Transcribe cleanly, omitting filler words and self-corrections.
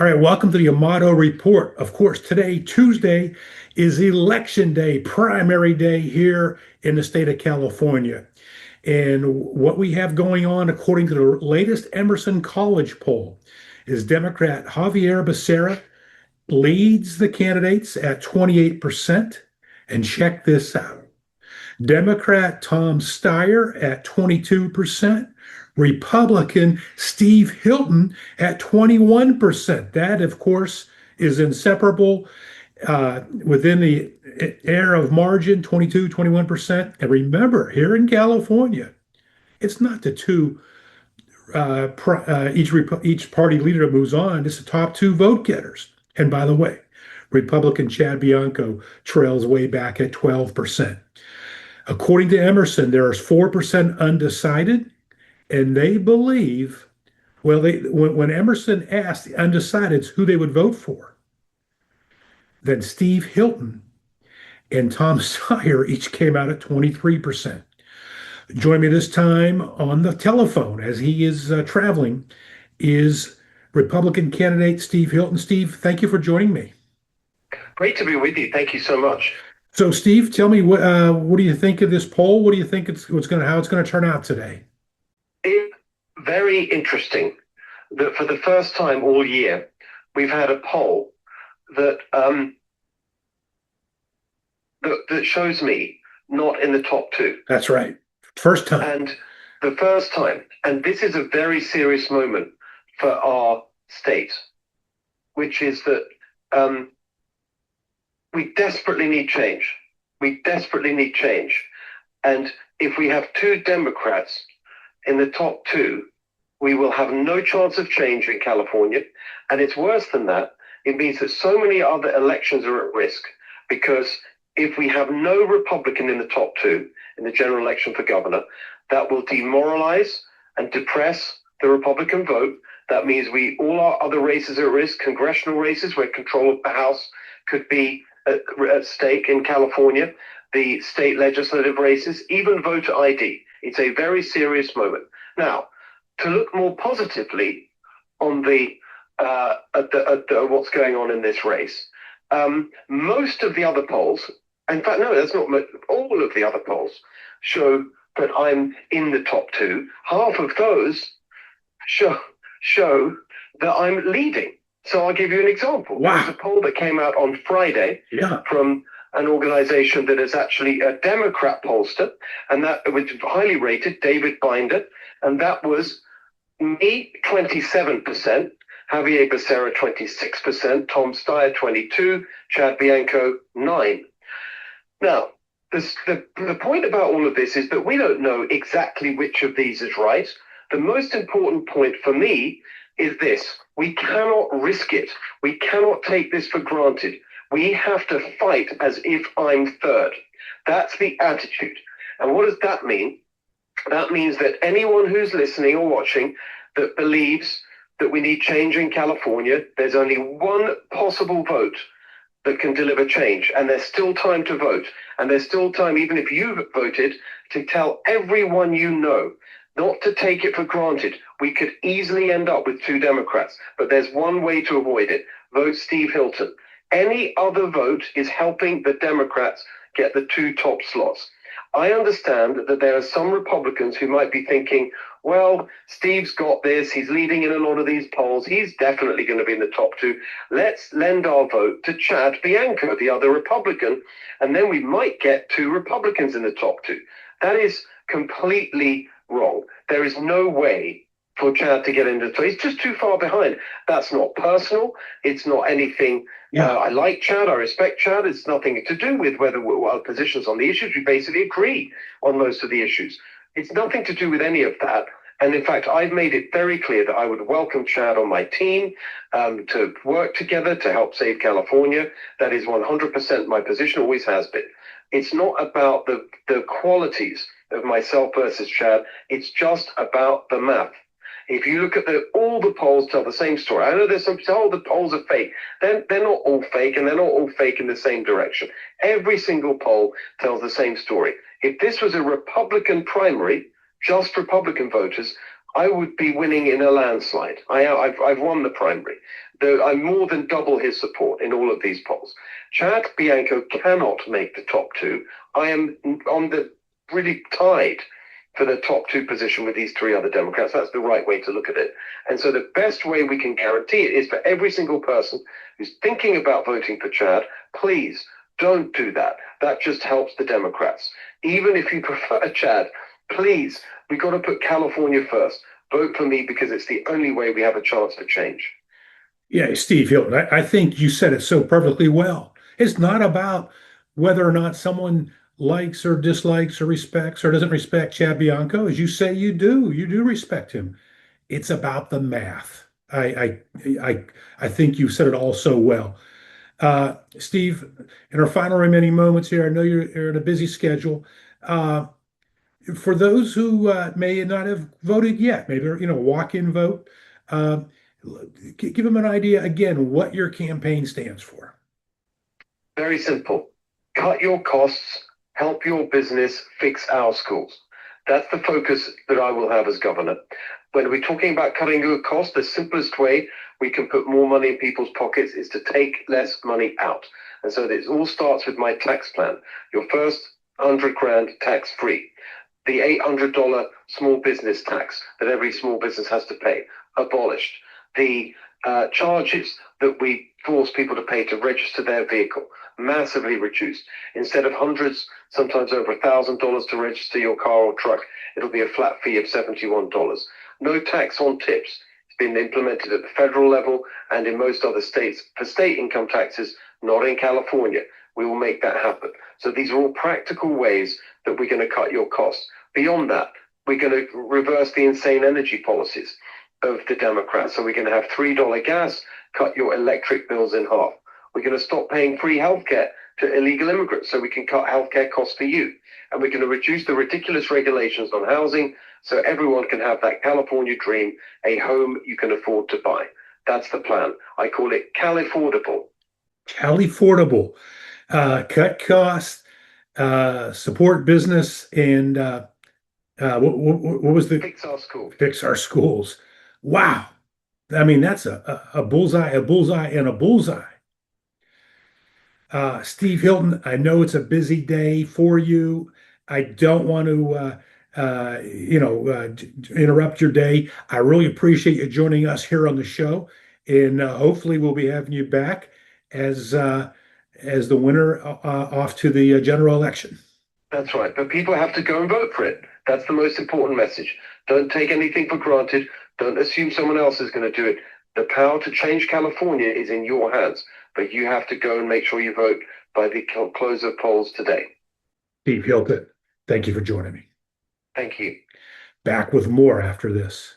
All right, welcome to the Amato Report. Of course, today, Tuesday, is election day, primary day here in the state of California. And what we have going on, according to the latest Emerson College poll, is Democrat Javier Becerra leads the candidates at 28%. And check this out. Democrat Tom Steyer at 22%. Republican Steve Hilton at 21%. That, of course, is inseparable within the air of margin, 22, 21%. And remember, here in California, it's not the two, each party leader that moves on, it's the top two vote getters. And by the way, Republican Chad Bianco trails way back at 12%. According to Emerson, there is 4% undecided, and they believe, well, when Emerson asked the undecideds who they would vote for, then Steve Hilton and Tom Steyer each came out at 23%. Join me this time on the telephone as he is traveling is Republican candidate Steve Hilton. Steve, thank you for joining me. Great to be with you. Thank you so much. So, Steve, tell me what do you think of this poll? What do you think how it's going to turn out today? It's very interesting that for the first time all year, we've had a poll that that shows me not in the top two. That's right. First time. And the first time. And this is a very serious moment for our state, which is that we desperately need change. We desperately need change. And if we have two Democrats in the top two, we will have no chance of change in California. And it's worse than that. It means that so many other elections are at risk, because if we have no Republican in the top two in the general election for governor, that will demoralize and depress the Republican vote. That means all our other races are at risk, congressional races where control of the House could be at stake in California, the state legislative races, even voter ID. It's a very serious moment. Now, to look more positively on what's going on in this race, most of the other polls, in fact, no, that's not much, all of the other polls show that I'm in the top two. Half of those show that I'm leading. So I'll give you an example. Wow. There's a poll that came out on Friday from an organization that is actually a Democrat pollster, and that was highly rated, David Binder, and that was me, 27%, Javier Becerra, 26%, Tom Steyer, 22%, Chad Bianco, 9%. Now, the point about all of this is that we don't know exactly which of these is right. The most important point for me is this: we cannot risk it. We cannot take this for granted. We have to fight as if I'm third. That's the attitude. And what does that mean? That means that anyone who's listening or watching that believes that we need change in California, there's only one possible vote that can deliver change, and there's still time to vote. And there's still time, even if you've voted, to tell everyone you know not to take it for granted. We could easily end up with two Democrats, but there's one way to avoid it. Vote Steve Hilton. Any other vote is helping the Democrats get the two top slots. I understand that there are some Republicans who might be thinking, well, Steve's got this. He's leading in a lot of these polls. He's definitely going to be in the top two. Let's lend our vote to Chad Bianco, the other Republican, and then we might get two Republicans in the top two. That is completely wrong. There is no way for Chad to get into the top. He's just too far behind. That's not personal. It's not anything. I like Chad. I respect Chad. It's nothing to do with whether our positions on the issues. We basically agree on most of the issues. It's nothing to do with any of that. And in fact, I've made it very clear that I would welcome Chad on my team to work together to help save California. That is 100% my position, always has been. It's not about the qualities of myself versus Chad. It's just about the math. If you look at all the polls tell the same story. I know there's some people say, oh, the polls are fake. They're not all fake, and they're not all fake in the same direction. Every single poll tells the same story. If this was a Republican primary, just Republican voters, I would be winning in a landslide. I've won the primary. I'm more than double his support in all of these polls. Chad Bianco cannot make the top two. I am on the really tied for the top two position with these three other Democrats. That's the right way to look at it. And so the best way we can guarantee it is for every single person who's thinking about voting for Chad, please don't do that. That just helps the Democrats. Even if you prefer Chad, please, we've got to put California first. Vote for me because it's the only way we have a chance to change. Yeah, Steve Hilton, I think you said it so perfectly well. It's not about whether or not someone likes or dislikes or respects or doesn't respect Chad Bianco. As you say, you do respect him. It's about the math. I think you said it all so well. Steve, in our final remaining moments here, I know you're in a busy schedule. Uh, for those who may not have voted yet, maybe walk-in vote, uh, give them an idea again what your campaign stands for. Very simple. Cut your costs, help your business, fix our schools. That's the focus that I will have as governor. When we're talking about cutting your costs, the simplest way we can put more money in people's pockets is to take less money out. And so this all starts with my tax plan. Your first 100 grand tax free. The $800 small business tax that every small business has to pay, abolished. The charges that we force people to pay to register their vehicle, massively reduced. Instead of hundreds, sometimes over $1,000 to register your car or truck, it'll be a flat fee of $71. No tax on tips. It's been implemented at the federal level and in most other states for state income taxes, not in California. We will make that happen. So these are all practical ways that we're going to cut your costs. Beyond that, we're going to reverse the insane energy policies of the Democrats. So we're going to have $3 gas, cut your electric bills in half. We're going to stop paying free healthcare to illegal immigrants so we can cut healthcare costs for you. And we're going to reduce the ridiculous regulations on housing so everyone can have that California dream, a home you can afford to buy. That's the plan. I call it Califordable. Califordable. Cut costs, support business, and what was the Fix our schools. fix our schools? Wow. I mean, that's a bullseye, a bullseye, and a bullseye. Steve Hilton, I know it's a busy day for you. I don't want to, interrupt your day. I really appreciate you joining us here on the show, and hopefully we'll be having you back as the winner off to the general election. That's right. But people have to go and vote for it. That's the most important message. Don't take anything for granted. Don't assume someone else is going to do it. The power to change California is in your hands, but you have to go and make sure you vote by the close of polls today. Steve Hilton, thank you for joining me. Thank you. Back with more after this.